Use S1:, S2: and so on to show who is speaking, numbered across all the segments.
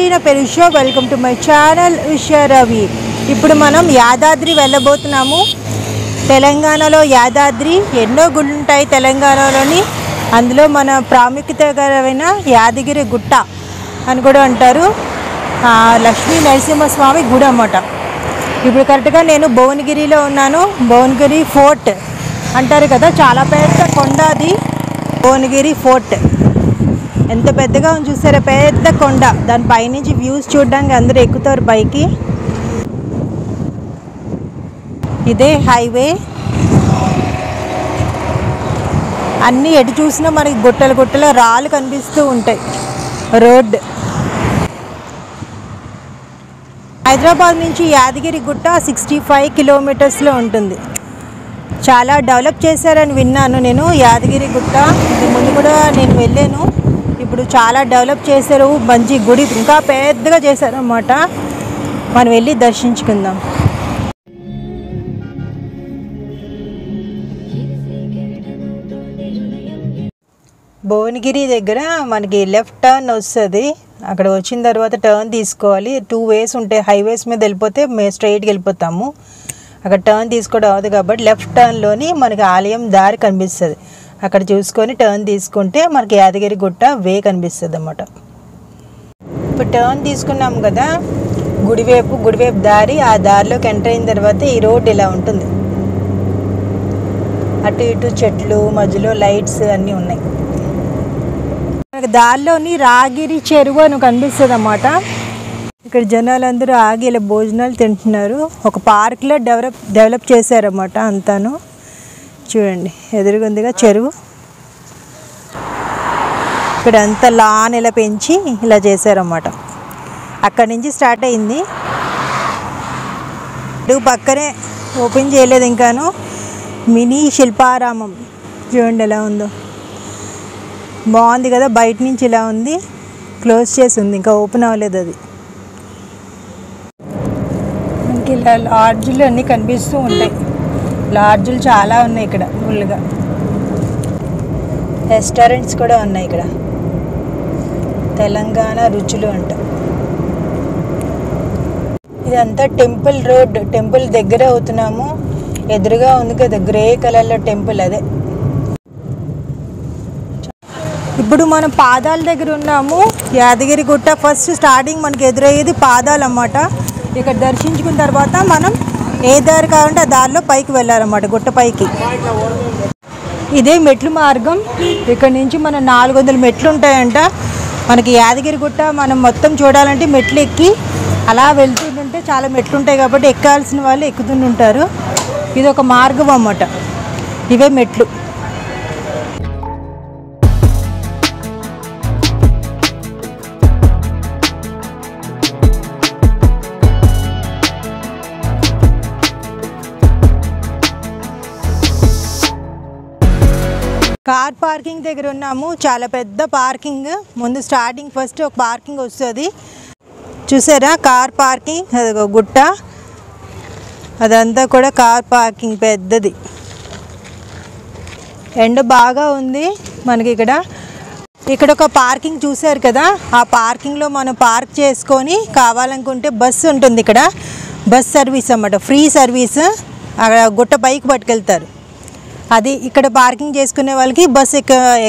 S1: అండి, నా పేరు Usha. Welcome to my channel Usha Ravi. ఇప్పుడు మనం యాదాద్రి వెళ్ళబోతున్నాము. తెలంగాణలో యాదాద్రి ఎన్నో గుళ్ళు ఉంటాయి తెలంగాణలోని. అందులో మన ప్రాముఖ్యతకరమైన యాదగిరి గుట్ట అని కూడా అంటారు. లక్ష్మీ నరసింహస్వామి గుడి అన్నమాట. ఇప్పుడు కరెక్ట్గా నేను భువనగిరిలో ఉన్నాను. భువనగిరి ఫోర్ట్ అంటారు కదా, చాలా పెద్ద కొండ అది భువనగిరి ఫోర్ట్. ఎంత పెద్దగా ఉంది చూసారా, పెద్ద కొండ. దాని పైనుంచి వ్యూస్ చూడడానికి అందరూ ఎక్కుతారు పైకి. ఇదే హైవే. అన్నీ ఎటు చూసినా మనకి గుట్టలు గుట్టలు రాళ్ళు కనిపిస్తూ ఉంటాయి. రోడ్ హైదరాబాద్ నుంచి యాదగిరి గుట్ట 65 కిలోమీటర్స్లో ఉంటుంది. చాలా డెవలప్ చేశారని విన్నాను నేను యాదగిరి గుట్ట. ముందు కూడా నేను వెళ్ళాను. ఇప్పుడు చాలా డెవలప్ చేశారు. మంచి గుడి ఇంకా పెద్దగా చేశారు అన్నమాట. మనం వెళ్ళి దర్శించుకుందాం. భువనగిరి దగ్గర మనకి లెఫ్ట్ టర్న్ వస్తుంది. అక్కడ వచ్చిన తర్వాత టర్న్ తీసుకోవాలి. 2 వేస్ ఉంటాయి. హైవేస్ మీద వెళ్ళిపోతే మేము స్ట్రైట్కి వెళ్ళిపోతాము. అక్కడ టర్న్ తీసుకోవడం అవ్వదు కాబట్టి లెఫ్ట్ టర్న్లోని మనకి ఆలయం దారి కనిపిస్తుంది. అక్కడ చూసుకొని టర్న్ తీసుకుంటే మనకి యాదగిరి గుట్ట వే కనిపిస్తుంది అన్నమాట. ఇప్పుడు టర్న్ తీసుకున్నాము కదా, గుడివైపు దారి. ఆ దారిలోకి ఎంటర్ అయిన తర్వాత ఈ రోడ్ ఇలా ఉంటుంది. అటు ఇటు చెట్లు, మధ్యలో లైట్స్ అన్నీ ఉన్నాయి. మనకి దారిలోని రాగిరి చెరువు అని కనిపిస్తుంది అన్నమాట. ఇక్కడ జనాలందరూ ఆగి ఇలా భోజనాలు తింటున్నారు. ఒక పార్క్లో డెవలప్ చేశారన్నమాట అంతాను. చూడండి, ఎదురుగుందిగా చెరువు. ఇక్కడ అంతా లాన్ ఇలా పెంచి ఇలా చేశారన్నమాట. అక్కడి నుంచి స్టార్ట్ అయింది. ఇటు పక్కనే ఓపెన్ చేయలేదు ఇంకాను. మినీ శిల్పారామం చూడండి ఎలా ఉందో. బాగుంది కదా, బయట నుంచి ఇలా ఉంది. క్లోజ్ చేసి ఉంది, ఇంకా ఓపెన్ అవ్వలేదు అది. మనకి ఇలా లాడ్జ్లు అన్నీ కనిపిస్తూ ఉంటాయి. లాడ్జ్లు చాలా ఉన్నాయి ఇక్కడ ఫుల్గా. రెస్టారెంట్స్ కూడా ఉన్నాయి ఇక్కడ. తెలంగాణ రుచులు అంట. ఇదంతా టెంపుల్ రోడ్. టెంపుల్ దగ్గర అవుతున్నాము. ఎదురుగా ఉంది కదా గ్రే కలర్లో టెంపుల్, అదే. ఇప్పుడు మనం పాదాల దగ్గర ఉన్నాము. యాదగిరి గుట్ట ఫస్ట్ స్టార్టింగ్ మనకి ఎదురయ్యేది పాదాలు అన్నమాట. ఇక్కడ దర్శించుకున్న తర్వాత మనం ఏ దారి కావాలంటే ఆ దారిలో పైకి వెళ్ళాలన్నమాట, గుట్ట పైకి. ఇదే మెట్లు మార్గం. ఇక్కడ నుంచి మనం 400 మెట్లు ఉంటాయంట. మనకి యాదగిరి గుట్ట మనం మొత్తం చూడాలంటే మెట్లు ఎక్కి అలా వెళ్తుంటే చాలా మెట్లు ఉంటాయి కాబట్టి ఎక్కాల్సిన వాళ్ళు ఎక్కుతుంటారు. ఇది ఒక మార్గం అన్నమాట. ఇవే మెట్లు. కార్ పార్కింగ్ దగ్గర ఉన్నాము. చాలా పెద్ద పార్కింగ్. ముందు స్టార్టింగ్ ఫస్ట్ ఒక పార్కింగ్ వస్తుంది చూసారా, కార్ పార్కింగ్. అది ఒక గుట్ట, అదంతా కూడా కార్ పార్కింగ్ పెద్దది. ఎండ బాగా ఉంది మనకి ఇక్కడ ఒక పార్కింగ్ చూసారు కదా. ఆ పార్కింగ్లో మనం పార్క్ చేసుకొని కావాలనుకుంటే బస్సు ఉంటుంది. ఇక్కడ బస్ సర్వీస్ అన్నమాట, ఫ్రీ సర్వీస్. అక్కడ గుట్ట పైకి పట్టుకెళ్తారు. అది ఇక్కడ పార్కింగ్ చేసుకునే వాళ్ళకి, బస్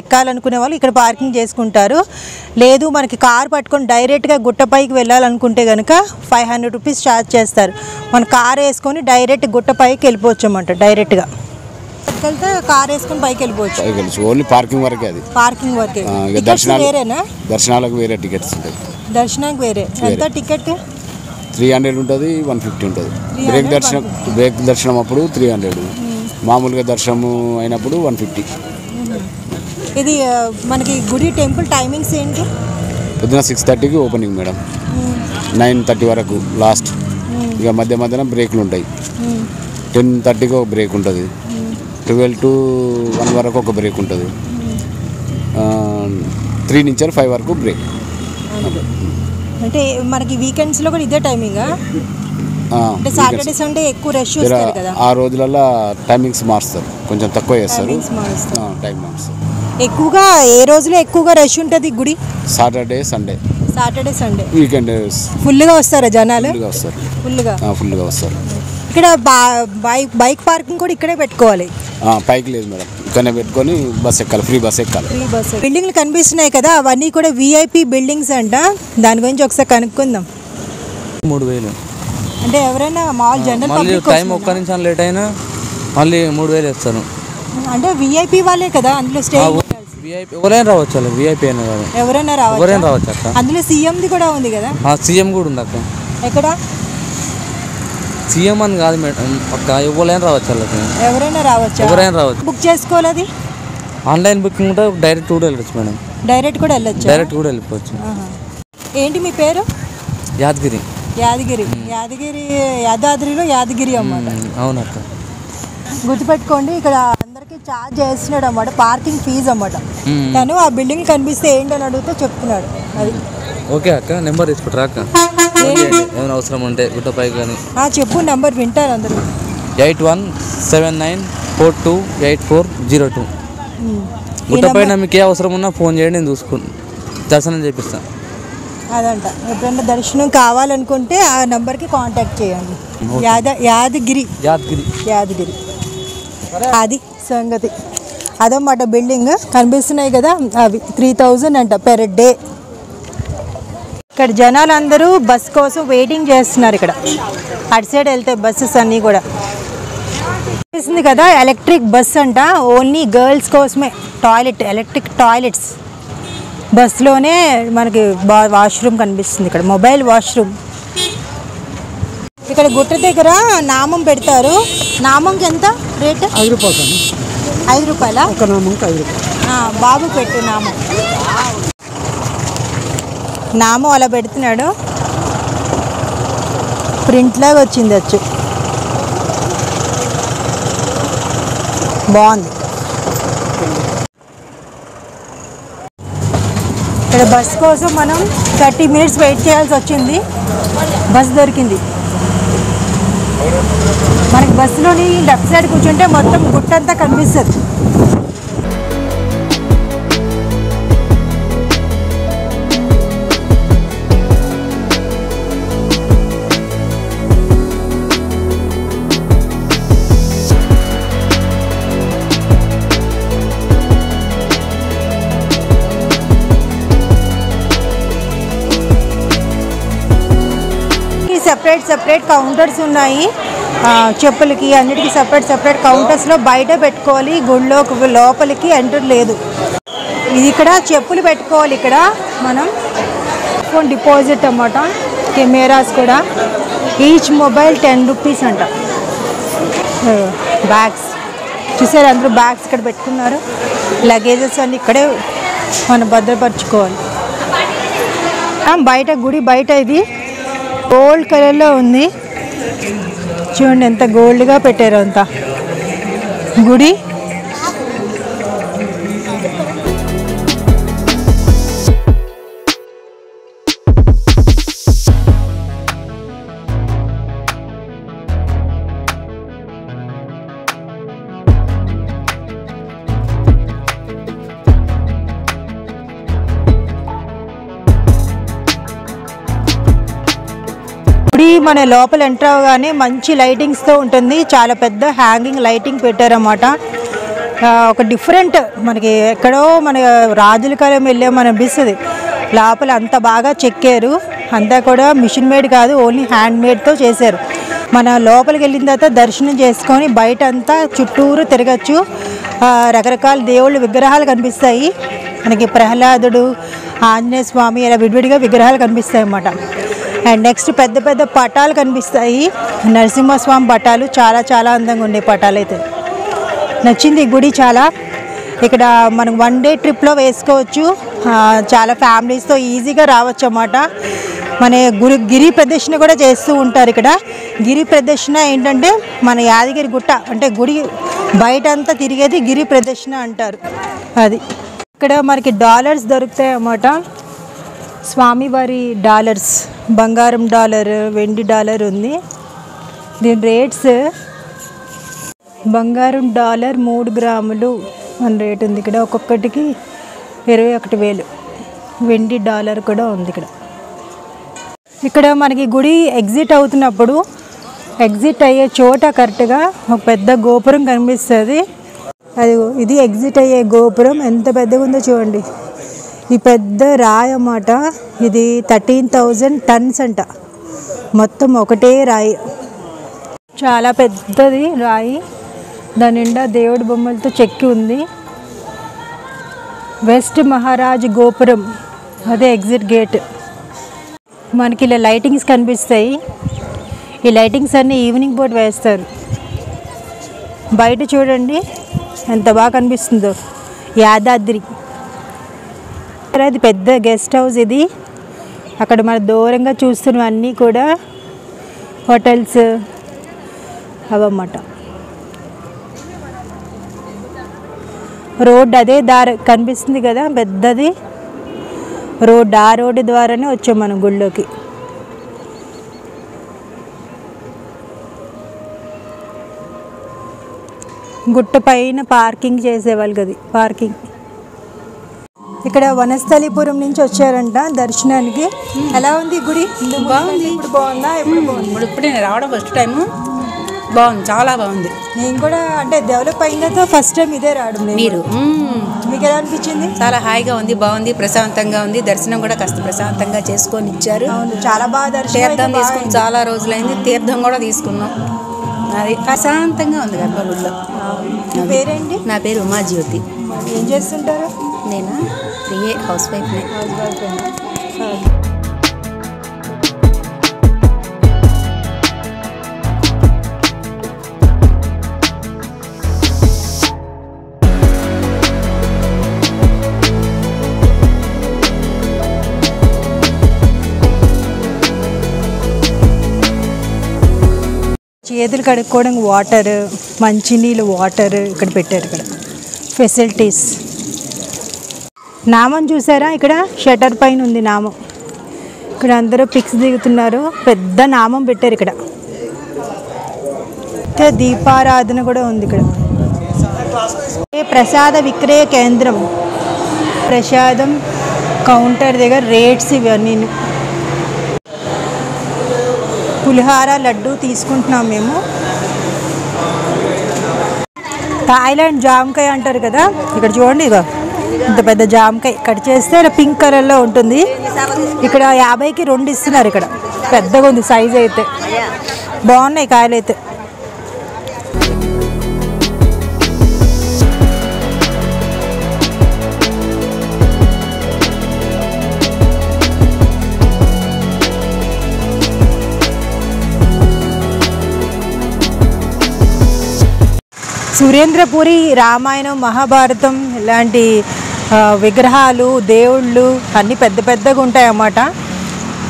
S1: ఎక్కాలనుకునే వాళ్ళు ఇక్కడ పార్కింగ్ చేసుకుంటారు. లేదు మనకి కార్ పట్టుకొని డైరెక్ట్గా గుట్టపైకి వెళ్ళాలనుకుంటే కనుక 500 రూపీస్ ఛార్జ్ చేస్తారు. మన కార్ వేసుకొని డైరెక్ట్ గుట్టపైకి వెళ్ళిపోవచ్చు అన్నమాట. డైరెక్ట్గా వెళ్తే కార్ వేసుకొని పైకి వెళ్ళిపోవచ్చు.
S2: ఓన్లీ పార్కింగ్ వరకే. అది పార్కింగ్ వరకే.
S1: వేరేనా?
S2: దర్శనాలకు వేరే టికెట్స్ ఉంటాయి.
S1: దర్శనానికి వేరే. ఎంత టికెట్?
S2: 300 ఉంటుంది, 150 ఉంటుంది. బ్రేక్ దర్శనం అప్పుడు 300. మామూలుగా దర్శనం అయినప్పుడు 150.
S1: ఇది మనకి గుడి టెంపుల్ టైమింగ్స్ ఏంటి?
S2: పొద్దున 6:30కి ఓపెనింగ్ మేడం, 9:30 వరకు లాస్ట్. ఇక మధ్యన బ్రేక్లు ఉంటాయి. 10:30కి ఒక బ్రేక్ ఉంటుంది, 12 to 1 వరకు ఒక బ్రేక్ ఉంటుంది, 3 నుంచి 5 వరకు బ్రేక్.
S1: అంటే మనకి వీకెండ్స్లో కూడా ఇదే టైమింగా? అంటే సాటర్డే సండే ఎక్కువ రష్ వస్తారు కదా,
S2: ఆ రోజులలో టైమింగ్స్ మారుస్తారు, కొంచెం తక్కువ చేస్తారు, టైం మారుస్తారు.
S1: ఎక్కువగా ఏ రోజులో ఎక్కువగా రష్ ఉంటుంది గుడి?
S2: Saturday Sunday.
S1: Saturday Sunday
S2: weekend
S1: ఫుల్గా వస్తారా జనాలు?
S2: ఫుల్గా వస్తారు.
S1: ఫుల్గా
S2: వస్తారు.
S1: ఇక్కడ బైక్ పార్కింగ్ కూడా ఇక్కడే పెట్టుకోవాలి.
S2: పైకి లేదు మేడం, ఇక్కడనే పెట్టుకొని బస్ ఎక్కాలి, ఫ్రీ బస్ ఎక్కాలి.
S1: బిల్డింగ్లు కనిపిస్తున్నాయి కదా, అవన్నీ కూడా విఐపి బిల్డింగ్స్ అంట. దాని గురించి ఒకసారి కనుక్కుందాం.
S3: 3000
S1: అంటే ఎవరైనా మామూలు జనరల్ పబ్లిక్
S3: టైం ఒక్క నిమిషం లేట్ అయినా మళ్ళీ 3000 వేస్తారు.
S1: అంటే విఐపి వాళ్ళే కదా అందులో స్టే?
S3: విఐపి ఎవరైనా రావచ్చు, అలా విఐపి అయినా కాదు,
S1: ఎవరైనా రావచ్చు
S3: అక్క.
S1: అందులో సీఎంది కూడా ఉంది కదా?
S3: సీఎం కూడా ఉంది అక్క.
S1: ఎక్కడ?
S3: సీఎం అని కాదు మేడం అక్క, ఎవరైనా రావచ్చు, వాళ్ళకి
S1: ఎవరైనా రావచ్చు. బుక్ చేసుకోవాలి, అది
S3: ఆన్లైన్ బుకింగ్ ఉంటే డైరెక్ట్ కూడా వెళ్ళచ్చు మేడం.
S1: డైరెక్ట్ కూడా
S3: వెళ్ళిపోవచ్చు.
S1: ఏంటి మీ పేరు?
S3: యాదగిరి.
S1: యాదాద్రిలో యాదగిరి అన్నమాట.
S3: అవునక్క.
S1: గుర్తుపెట్టుకోండి, ఇక్కడ అందరికి ఛార్జ్ చేస్తున్నాడు అన్నమాట, పార్కింగ్ ఫీజు అన్నమాట. తను ఆ బిల్డింగ్ కనిపిస్తే ఏంటని అడిగితే చెప్తున్నాడు. అది
S3: ఓకే అక్క, నెంబర్ తీసుకుంటారా అక్క? ఏమైనా అవసరం ఉంటే గుట్టపై కానీ
S1: చెప్పు, నెంబర్ వింటారు అందరూ.
S3: 8179428402. గుట్టపైన మీకు ఏ అవసరం ఉన్నా ఫోన్ చేయండి, నేను చూసుకుని దర్శనం చేపిస్తాను.
S1: అదంట, ఎప్పుడైనా దర్శనం కావాలనుకుంటే ఆ నెంబర్కి కాంటాక్ట్ చేయండి. యాదగిరి. అది సంగతి. అదన్నమాట బిల్డింగ్ కనిపిస్తున్నాయి కదా, అవి 3000 అంట పెర్ డే. ఇక్కడ జనాలు అందరూ బస్ కోసం వెయిటింగ్ చేస్తున్నారు. ఇక్కడ అటు సైడ్ వెళ్తే బస్సెస్ అన్నీ కూడా కనిపిస్తుంది కదా, ఎలక్ట్రిక్ బస్ అంట. ఓన్లీ గర్ల్స్ కోసమే ఎలక్ట్రిక్ టాయిలెట్స్. బస్లోనే మనకి వాష్రూమ్ కనిపిస్తుంది, ఇక్కడ మొబైల్ వాష్రూమ్. ఇక్కడ గుట్ట దగ్గర నామం పెడతారు. నామంకి ఎంత రేట్?
S3: 5 రూపాయలు.
S1: 5 రూపాయలా?
S3: ఒక నామంకి 5 రూపాయలు.
S1: బాబు పెట్టు నామం అలా పెడుతున్నాడు. ప్రింట్ లాగా వచ్చింది, వచ్చు బాగుంది. ఇక్కడ బస్ కోసం మనం 30 minutes వెయిట్ చేయాల్సి వచ్చింది. బస్ దొరికింది మనకి. బస్సులోని లెఫ్ట్ సైడ్ కూర్చుంటే మొత్తం గుట్టంతా కనిపిస్తుంది. సెపరేట్ కౌంటర్స్ ఉన్నాయి. చెప్పులకి అన్నిటికీ సెపరేట్ కౌంటర్స్లో బయట పెట్టుకోవాలి. గుళ్ళో లోపలికి ఎంటర్ లేదు. ఇది ఇక్కడ చెప్పులు పెట్టుకోవాలి. ఇక్కడ మనం ఫోన్ డిపాజిట్ అన్నమాట. కెమెరాస్ కూడా. ఈచ్ మొబైల్ 10 రూపీస్ అంట. బ్యాగ్స్ చూసారు, అందరూ బ్యాగ్స్ ఇక్కడ పెట్టుకున్నారు. లగేజెస్ అన్నీ ఇక్కడే మనం భద్రపరచుకోవాలి. బయట గుడి బయట ఇది గోల్డ్ కలర్లో ఉంది. చూడండి ఎంత గోల్డ్గా పెట్టారు అంతా గుడి. మన లోపల ఎంటర్ అవగానే మంచి లైటింగ్స్తో ఉంటుంది. చాలా పెద్ద హ్యాంగింగ్ లైటింగ్ పెట్టారన్నమాట. ఒక డిఫరెంట్, మనకి ఎక్కడో మన రాజుల కాలం వెళ్ళామని అనిపిస్తుంది. లోపల అంత బాగా చెక్కారు. అంతా కూడా మిషన్ మేడ్ కాదు, ఓన్లీ హ్యాండ్ మేడ్తో చేశారు. మన లోపలికి వెళ్ళిన తర్వాత దర్శనం చేసుకొని బయట అంతా చుట్టూరు తిరగచ్చు. రకరకాల దేవుళ్ళ విగ్రహాలు కనిపిస్తాయి మనకి. ప్రహ్లాదుడు, ఆంజనేయ స్వామి ఇలా విడివిడిగా విగ్రహాలు కనిపిస్తాయి అన్నమాట. అండ్ నెక్స్ట్ పెద్ద పెద్ద పటాలు కనిపిస్తాయి. నరసింహస్వామి పటాలు చాలా చాలా అందంగా ఉండే పటాలు. అయితే నచ్చింది ఈ గుడి చాలా. ఇక్కడ మనం 1 day ట్రిప్లో వేసుకోవచ్చు. చాలా ఫ్యామిలీస్తో ఈజీగా రావచ్చు అన్నమాట. మన గిరి ప్రదక్షిణ కూడా చేస్తూ ఉంటారు ఇక్కడ. గిరి ప్రదక్షిణ ఏంటంటే మన యాదగిరి గుట్ట అంటే గుడి బయట అంతా తిరిగేది గిరి ప్రదక్షిణ అంటారు. అది ఇక్కడ మనకి డాలర్స్ దొరుకుతాయి అన్నమాట. స్వామివారి డాలర్స్, బంగారం డాలర్, వెండి డాలర్ ఉంది. దీని రేట్స్ బంగారం డాలర్ 3 గ్రాములు అని రేట్ ఉంది ఇక్కడ. ఒక్కొక్కటికి 21,000. వెండి డాలర్ కూడా ఉంది ఇక్కడ. ఇక్కడ మనకి గుడి ఎగ్జిట్ అవుతున్నప్పుడు ఎగ్జిట్ అయ్యే చోట కరెక్ట్గా ఒక పెద్ద గోపురం కనిపిస్తుంది. అది ఇది ఎగ్జిట్ అయ్యే గోపురం ఎంత పెద్దగా ఉందో చూడండి. ఈ పెద్ద రాయి అన్నమాట. ఇది 13,000 టన్స్ అంట. మొత్తం ఒకటే రాయి, చాలా పెద్దది రాయి. దాని నిండా దేవుడి బొమ్మలతో చెక్కి ఉంది. వెస్ట్ మహారాజ్ గోపురం, అదే ఎగ్జిట్ గేట్. మనకి ఇలా లైటింగ్స్ కనిపిస్తాయి. ఈ లైటింగ్స్ అన్నీ ఈవినింగ్ పూట వేస్తారు. బయట చూడండి ఎంత బాగా కనిపిస్తుందో యాదాద్రి. అది పెద్ద గెస్ట్ హౌస్ ఇది. అక్కడ మన దూరంగా చూస్తున్నవన్నీ కూడా హోటల్స్ అవన్నమాట. రోడ్ అదే దారి కనిపిస్తుంది కదా పెద్దది రోడ్. ఆ రోడ్డు ద్వారానే వచ్చాం మనం గుళ్ళోకి. గుట్ట పైన పార్కింగ్ చేసేవాళ్ళు కదా పార్కింగ్. ఇక్కడ వనస్థలిపురం నుంచి వచ్చారంట దర్శనానికి. ఎలా ఉంది గుడి?
S4: బాగుంది.
S1: ఇప్పుడు బాగుందా? ఎప్పుడు బాగుంది?
S4: ఇప్పుడే రావడం ఫస్ట్ టైము. బాగుంది, చాలా బాగుంది.
S1: నేను కూడా అంటే డెవలప్ అయిన ఫస్ట్ టైం ఇదే రావడం.
S4: మీరు
S1: మీకు ఎలా అనిపించింది?
S4: చాలా హాయిగా ఉంది, బాగుంది, ప్రశాంతంగా ఉంది. దర్శనం కూడా కాస్త ప్రశాంతంగా చేసుకొని ఇచ్చారు.
S1: అవును, చాలా బాగా దర్శనం.
S4: తీర్థం తీసుకుని చాలా రోజులైంది. తీర్థం కూడా తీసుకున్నాం. అది ప్రశాంతంగా ఉంది గర్భగుడిలో.
S1: పేరేంటి?
S4: నా పేరు ఉమాజ్యోతి.
S1: ఏం చేస్తుంటారు?
S4: నేనా ప్రియే హౌస్ వైఫ్ని.
S1: చేతులు కడుక్కోవడానికి వాటర్, మంచినీళ్ళు వాటర్ ఇక్కడ పెట్టారు. ఇక్కడ ఫెసిలిటీస్. నామం చూసారా? ఇక్కడ షటర్ పైన ఉంది నామం. ఇక్కడ అందరూ పిక్స్ దిగుతున్నారు. పెద్ద నామం పెట్టారు ఇక్కడ. దీపారాధన కూడా ఉంది ఇక్కడ. ప్రసాద విక్రయ కేంద్రం. ప్రసాదం కౌంటర్ దగ్గర రేట్స్ ఇవన్నీ. పులిహార లడ్డు తీసుకుంటున్నాం మేము. థాయిలాండ్ జామకాయ అంటారు కదా, ఇక్కడ చూడండి. ఇక ఇంత పెద్ద జామకాయ కట్ చేస్తే పింక్ కలర్లో ఉంటుంది. ఇక్కడ 50కి 2 ఇస్తున్నారు. ఇక్కడ పెద్దగా ఉంది సైజ్ అయితే. బాగున్నాయి కాయలు అయితే. సురేంద్రపురి రామాయణం, మహాభారతం ఇలాంటి విగ్రహాలు, దేవుళ్ళు అన్నీ పెద్ద పెద్దగా ఉంటాయి అన్నమాట.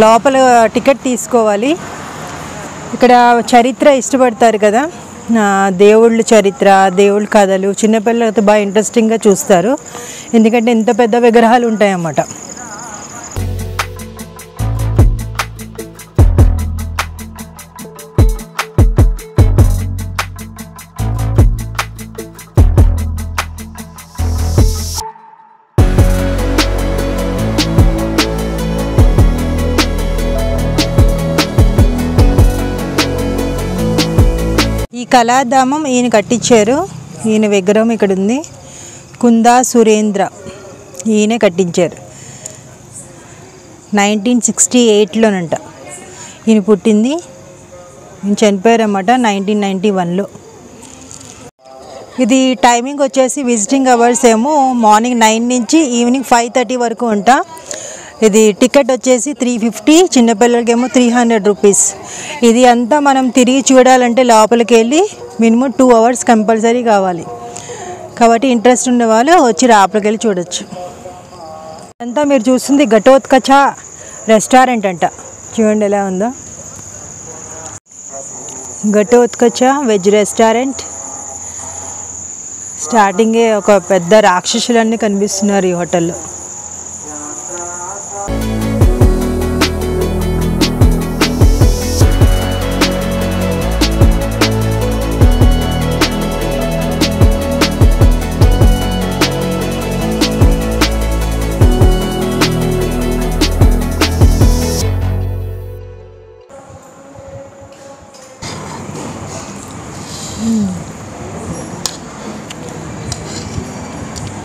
S1: లోపల టికెట్ తీసుకోవాలి. ఇక్కడ చరిత్ర ఇష్టపడతారు కదా, దేవుళ్ళ చరిత్ర, దేవుళ్ళ కథలు చిన్నపిల్లలతో బాగా ఇంట్రెస్టింగ్గా చూస్తారు. ఎందుకంటే ఇంత పెద్ద విగ్రహాలు ఉంటాయి అన్నమాట. ఈ కళాధామం ఈయన కట్టించారు. ఈయన విగ్రహం ఇక్కడ ఉంది. కుందా సురేంద్ర ఈయనే కట్టించారు. 1968లోనంట ఈయన పుట్టింది. ఈయన చనిపోయారన్నమాట 1991లో. ఇది టైమింగ్ వచ్చేసి విజిటింగ్ అవర్స్ ఏమో మార్నింగ్ 9 నుంచి ఈవినింగ్ 5:30 వరకు ఉంటా. ఇది టికెట్ వచ్చేసి 350, చిన్నపిల్లలకేమో 300 రూపీస్. ఇది అంతా మనం తిరిగి చూడాలంటే లోపలికి వెళ్ళి మినిమం 2 అవర్స్ కంపల్సరీ కావాలి. కాబట్టి ఇంట్రెస్ట్ ఉన్న వాళ్ళు వచ్చి లోపలికి వెళ్ళి చూడొచ్చు. అంతా మీరు చూస్తుంది ఘటోత్కచ రెస్టారెంట్ అంట. చూడండి ఎలా ఉందో. Ghatotkacha veg restaurant. స్టార్టింగే ఒక పెద్ద రాక్షసులన్నీ కనిపిస్తున్నారు ఈ హోటల్లో.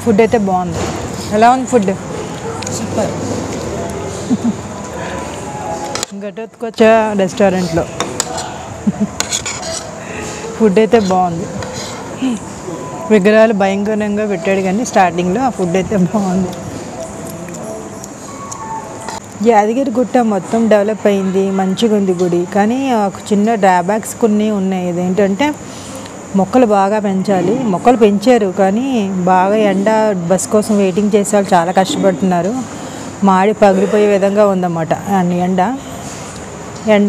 S1: ఫుడ్ అయితే బాగుంది. ఎలా ఉంది ఫుడ్?
S4: సూపర్.
S1: ఘటోత్కచ రెస్టారెంట్లో ఫుడ్ అయితే బాగుంది. విగ్రహాలు భయంకరంగా పెట్టాడు కానీ స్టార్టింగ్లో ఆ ఫుడ్ అయితే బాగుంది. యాదగిరి గుట్ట మొత్తం డెవలప్ అయింది, మంచిగా ఉంది గుడి. కానీ ఒక చిన్న డ్రాబ్యాక్స్ కొన్ని ఉన్నాయి. ఇదేంటంటే మొక్కలు బాగా పెంచాలి. మొక్కలు పెంచారు కానీ బాగా ఎండ బస్ కోసం వెయిటింగ్ చేసే వాళ్ళు చాలా కష్టపడుతున్నారు. మాడి పగిలిపోయే విధంగా ఉందన్నమాట ఎండ.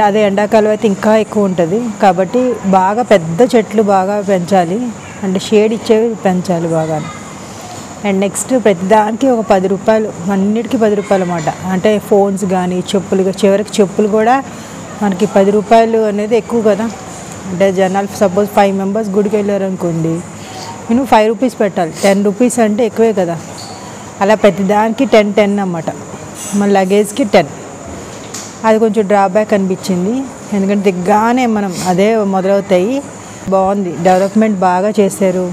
S1: అదే ఎండాకాలం అయితే ఇంకా ఎక్కువ ఉంటుంది. కాబట్టి బాగా పెద్ద చెట్లు బాగా పెంచాలి, అంటే షేడ్ ఇచ్చేవి పెంచాలి బాగా. అండ్ నెక్స్ట్ ప్రతిదానికి ఒక 10 రూపాయలు, అన్నిటికీ 10 రూపాయలు అన్నమాట. అంటే ఫోన్స్ కానీ చెప్పులు, చివరికి చెప్పులు కూడా మనకి 10 రూపాయలు అనేది ఎక్కువ కదా. అంటే జనాలు సపోజ్ 5 మెంబర్స్ గుడికి వెళ్ళారు అనుకోండి, నేను 5 రూపీస్ పెట్టాలి. 10 రూపీస్ అంటే ఎక్కువే కదా. అలా ప్రతిదానికి 10 అన్నమాట. మన లగేజ్కి 10. అది కొంచెం డ్రాబ్యాక్ అనిపించింది, ఎందుకంటే దిగ్గానే మనం అదే మొదలవుతాయి. బాగుంది, డెవలప్మెంట్ బాగా చేశారు.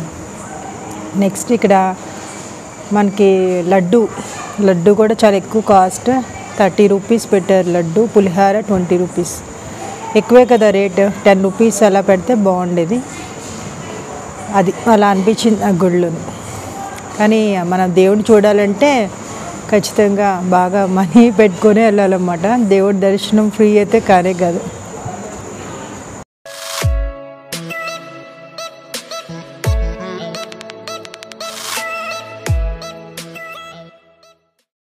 S1: నెక్స్ట్ ఇక్కడ మనకి లడ్డు కూడా చాలా ఎక్కువ కాస్ట్. 30 రూపీస్ పెట్టారు లడ్డు. పులిహార 20 రూపీస్, ఎక్కువే కదా రేట్. 10 రూపీస్ అలా పెడితే బాగుండేది. అది అలా అనిపించింది ఆ గుళ్ళు. కానీ మనం దేవుడిని చూడాలంటే ఖచ్చితంగా బాగా మనీ పెట్టుకొని వెళ్ళాలన్నమాట. దేవుడి దర్శనం ఫ్రీ అయితే కానే కాదు.